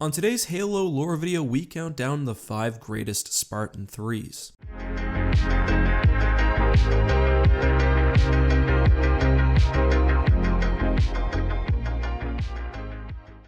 On today's Halo lore video, we count down the 5 greatest Spartan 3s.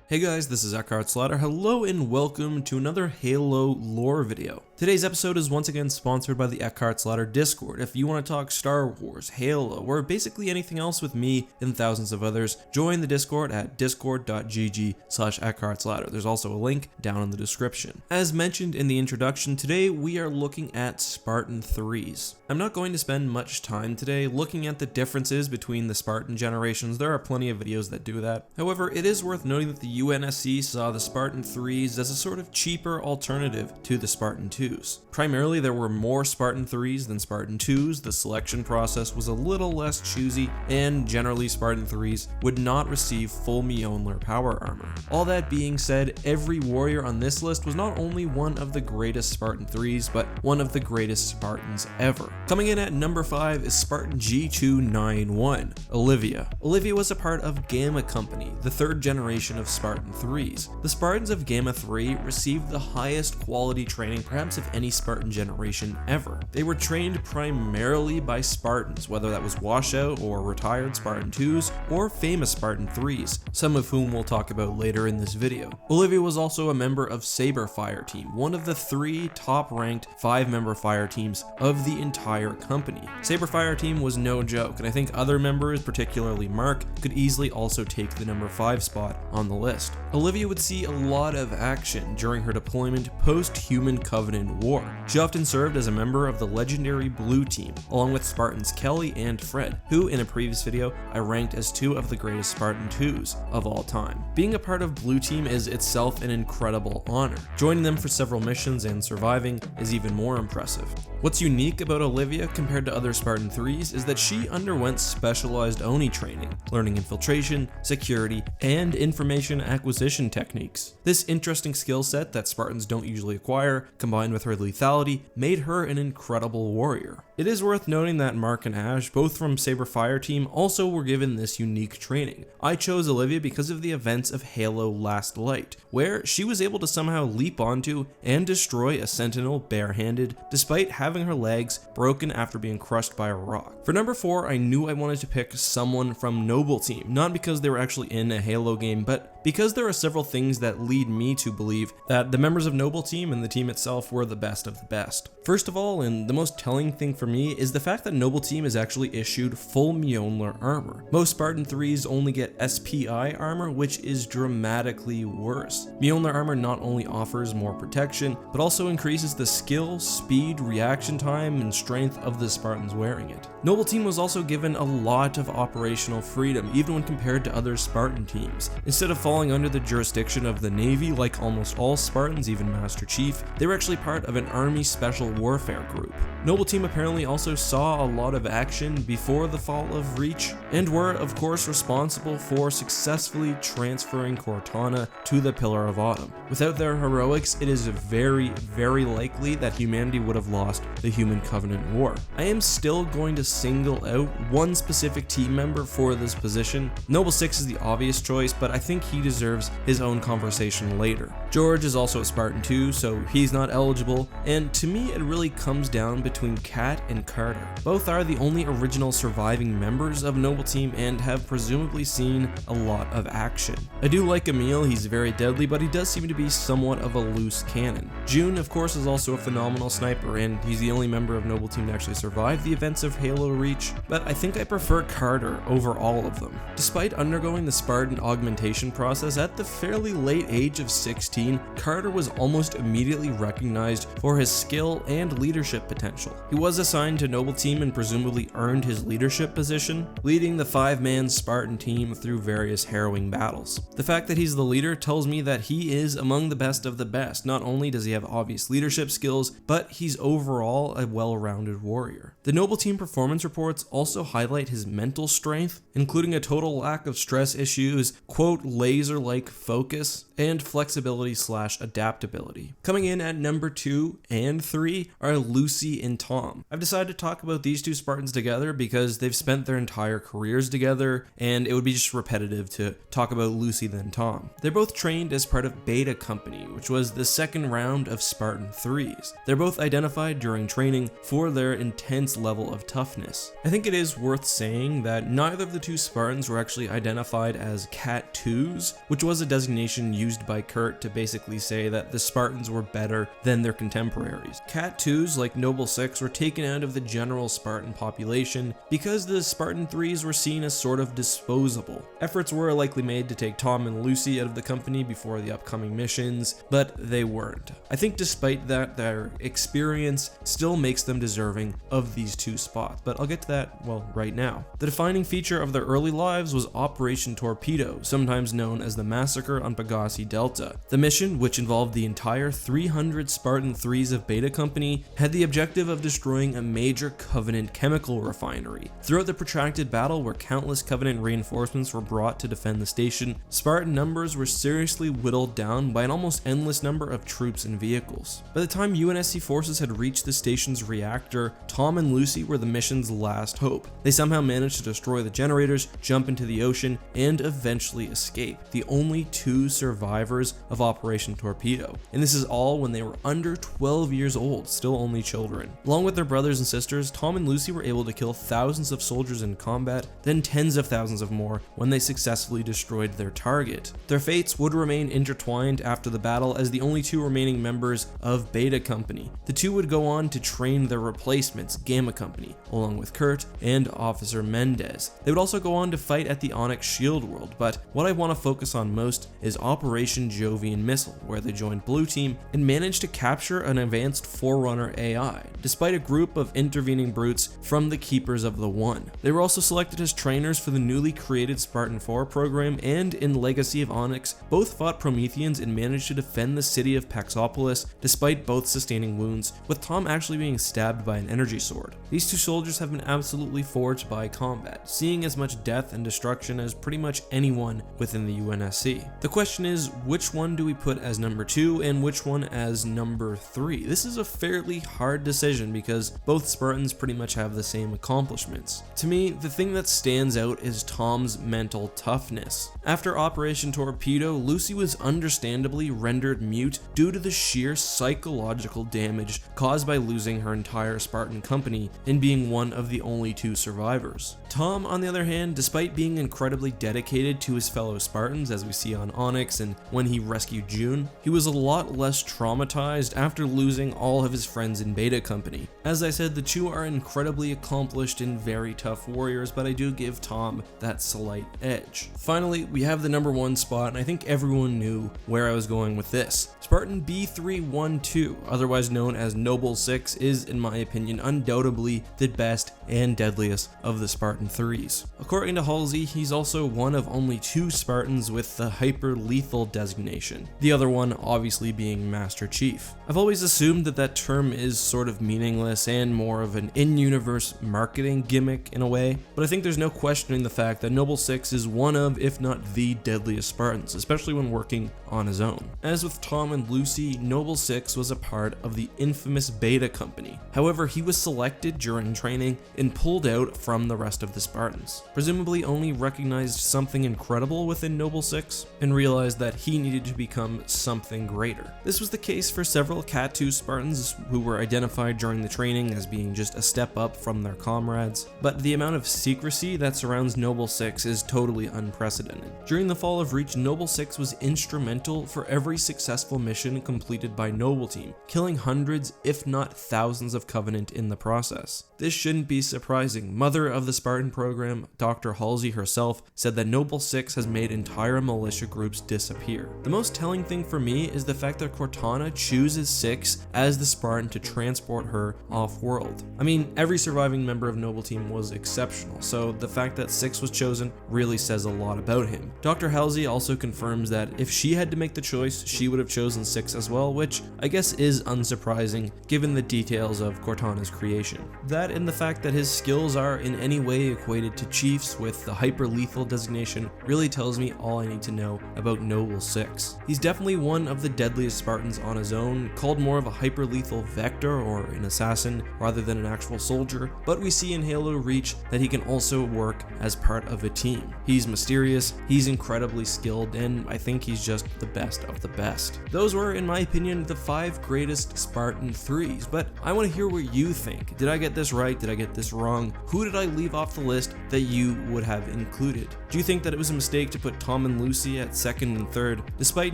Hey guys, this is EckhartsLadder. Hello and welcome to another Halo lore video. Today's episode is once again sponsored by the EckhartsLadder Discord. If you want to talk Star Wars, Halo, or basically anything else with me and thousands of others, join the Discord at discord.gg/EckhartsLadder. There's also a link down in the description. As mentioned in the introduction, today we are looking at Spartan 3s. I'm not going to spend much time today looking at the differences between the Spartan generations. There are plenty of videos that do that. However, it is worth noting that the UNSC saw the Spartan 3s as a sort of cheaper alternative to the Spartan 2s. Primarily, there were more Spartan 3s than Spartan 2s, the selection process was a little less choosy, and generally Spartan 3s would not receive full Mjolnir power armor. All that being said, every warrior on this list was not only one of the greatest Spartan 3s, but one of the greatest Spartans ever. Coming in at number 5 is Spartan G29 One Olivia. Olivia was a part of Gamma Company, the third generation of Spartan 3s. The Spartans of Gamma 3 received the highest quality training perhaps of any Spartan generation ever. They were trained primarily by Spartans, whether that was washout or retired Spartan 2s or famous Spartan 3s, some of whom we'll talk about later in this video. Olivia was also a member of Saber Fire Team, one of the 3 top-ranked 5-member fire teams of the entire company. Saber Fire Team was no joke, and I think other members, particularly Mark, could easily also take the number 5 spot on the list. Olivia would see a lot of action during her deployment post-Human Covenant War. She often served as a member of the legendary Blue Team, along with Spartans Kelly and Fred, who in a previous video I ranked as 2 of the greatest Spartan 2s of all time. Being a part of Blue Team is itself an incredible honor. Joining them for several missions and surviving is even more impressive. What's unique about Olivia compared to other Spartan 3s is that she underwent specialized Oni training, learning infiltration, security, and information acquisition techniques. This interesting skill set that Spartans don't usually acquire, combined with her lethality, made her an incredible warrior. It is worth noting that Mark and Ash, both from Saber Fire Team, also were given this unique training. I chose Olivia because of the events of Halo Last Light, where she was able to somehow leap onto and destroy a Sentinel barehanded, despite having her legs broken after being crushed by a rock. For number 4, I knew I wanted to pick someone from Noble Team, not because they were actually in a Halo game, but because there are several things that lead me to believe that the members of Noble Team and the team itself were the best of the best. First of all, and the most telling thing for me, is the fact that Noble Team is actually issued full Mjolnir armor. Most Spartan 3s only get SPI armor, which is dramatically worse. Mjolnir armor not only offers more protection, but also increases the skill, speed, reaction time, and strength of the Spartans wearing it. Noble Team was also given a lot of operational freedom, even when compared to other Spartan teams. Instead of falling under the jurisdiction of the Navy like almost all Spartans, even Master Chief, they were actually part of an Army Special Warfare group. Noble Team apparently also saw a lot of action before the fall of Reach, and were of course responsible for successfully transferring Cortana to the Pillar of Autumn. Without their heroics, it is very, very likely that humanity would have lost the Human Covenant War. I am still going to single out one specific team member for this position. Noble 6 is the obvious choice, but I think he deserves his own conversation later. George is also a Spartan 2, so he's not eligible, and to me it really comes down between Kat and Carter. Both are the only original surviving members of Noble Team and have presumably seen a lot of action. I do like Emil, he's very deadly, but he does seem to be somewhat of a loose cannon. June, of course, is also a phenomenal sniper, and he's the only member of Noble Team to actually survive the events of Halo Reach, but I think I prefer Carter over all of them. Despite undergoing the Spartan augmentation process at the fairly late age of 16, Carter was almost immediately recognized for his skill and leadership potential. He was assigned to Noble Team and presumably earned his leadership position, leading the 5-man Spartan team through various harrowing battles. The fact that he's the leader tells me that he is among the best of the best. Not only does he have obvious leadership skills, but he's overall a well-rounded warrior. The Noble Team performance reports also highlight his mental strength, including a total lack of stress issues, quote, laser-like focus, and flexibility/adaptability. Coming in at number 2 and 3 are Lucy and Tom. I've decided to talk about these two Spartans together because they've spent their entire careers together, and it would be just repetitive to talk about Lucy than Tom. They're both trained as part of Beta Company, which was the second round of Spartan 3s. They're both identified during training for their intense level of toughness. I think it is worth saying that neither of the two Spartans were actually identified as Cat 2s, which was a designation used by Kurt to basically say that the Spartans were better than their contemporaries. Cat 2s, like Noble 6, were taken out of the general Spartan population because the Spartan 3s were seen as sort of disposable. Efforts were likely made to take Tom and Lucy out of the company before the upcoming missions, but they weren't. I think despite that, their experience still makes them deserving of these two spots, but I'll get to that, well, right now. The defining feature of their early lives was Operation Torpedo, sometimes known as the Massacre on Pegasi Delta. The mission, which involved the entire 300 Spartan 3s of Beta Company, had the objective of destroying a major Covenant chemical refinery. Throughout the protracted battle, where countless Covenant reinforcements were brought to defend the station, Spartan numbers were seriously whittled down by an almost endless number of troops and vehicles. By the time UNSC forces had reached the station's reactor, Tom and Lucy were the mission's last hope. They somehow managed to destroy the generators, jump into the ocean, and eventually escape, the only two survivors of Operation Torpedo. And this is all when they were under 12 years old, still only children. Along with their brothers and sisters, Tom and Lucy were able to kill thousands of soldiers in combat, then tens of thousands of more when they successfully destroyed their target. Their fates would remain intertwined after the battle as the only two remaining members of Beta Company. The two would go on to train their replacements, Gamma Company, along with Kurt and Officer Mendez. They would also go on to fight at the Onyx Shield World, but what I want to focus on most is Operation Jovian Missile, where they joined Blue Team and managed to capture an advanced Forerunner AI, despite a group of intervening brutes from the Keepers of the One. They were also selected as trainers for the newly created Spartan 4 program, and in Legacy of Onyx, both fought Prometheans and managed to defend the city of Paxopolis despite both sustaining wounds, with Tom actually being stabbed by an energy sword. These two soldiers have been absolutely forged by combat, seeing as much death and destruction as pretty much anyone within the UNSC. The question is, which one do we put as number 2 and which one as number 3? This is a fairly hard decision because both Spartans pretty much have the same accomplishments. To me, the thing that stands out is Tom's mental toughness. After Operation Torpedo, Lucy was understandably rendered mute due to the sheer psychological damage caused by losing her entire Spartan company and being one of the only two survivors. Tom, on the other hand, despite being incredibly dedicated to his fellow Spartans, as we see on Onyx and when he rescued June, he was a lot less traumatized after losing all of his friends in Beta Company. As I said, the two are incredibly accomplished and very tough warriors, but I do give Tom that slight edge. Finally, we have the number 1 spot, and I think everyone knew where I was going with this. Spartan B312, otherwise known as Noble 6, is, in my opinion, undoubtedly the best and deadliest of the Spartan 3s. According to Halsey, he's also one of only 2 Spartans with the hyper-lethal designation, the other one obviously being Master Chief. I've always assumed that that term is sort of meaningless and more of an in-universe marketing gimmick in a way, but I think there's no questioning the fact that Noble 6 is one of, if not the deadliest Spartans, especially when working on his own. As with Tom and Lucy, Noble 6 was a part of the infamous Beta Company. However, he was selected during training and pulled out from the rest of the Spartans. Presumably only recognized something incredible within Noble 6 and realized that he needed to become something greater. This was the case for several Cat 2 Spartans who were identified during the training as being just a step up from their comrades, but the amount of secrecy that surrounds Noble 6 is totally unprecedented. During the fall of Reach, Noble 6 was instrumental for every successful mission completed by Noble Team, killing hundreds if not thousands of Covenant in the process. This shouldn't be surprising. Mother of the Spartan program, Dr. Halsey herself, said that Noble 6 has made entire militia groups disappear. The most telling thing for me is the fact that Cortana chooses 6 as the Spartan to transport her off-world. I mean, every surviving member of Noble Team was exceptional, so the fact that 6 was chosen really says a lot about him. Dr. Halsey also confirms that if she had to make the choice, she would have chosen 6 as well, which I guess is unsurprising given the details of Cortana's creation. That and the fact that his skills are in any way they equated to chiefs with the hyper-lethal designation really tells me all I need to know about Noble 6. He's definitely one of the deadliest Spartans on his own, called more of a hyper-lethal vector or an assassin rather than an actual soldier, but we see in Halo Reach that he can also work as part of a team. He's mysterious, he's incredibly skilled, and I think he's just the best of the best. Those were, in my opinion, the 5 greatest Spartan 3s, but I want to hear what you think. Did I get this right? Did I get this wrong? Who did I leave off the list that you would have included? Do you think that it was a mistake to put Tom and Lucy at 2nd and 3rd, despite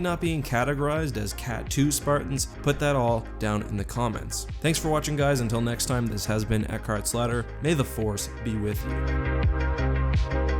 not being categorized as Cat 2 Spartans? Put that all down in the comments. Thanks for watching, guys. Until next time, this has been EckhartsLadder. May the Force be with you.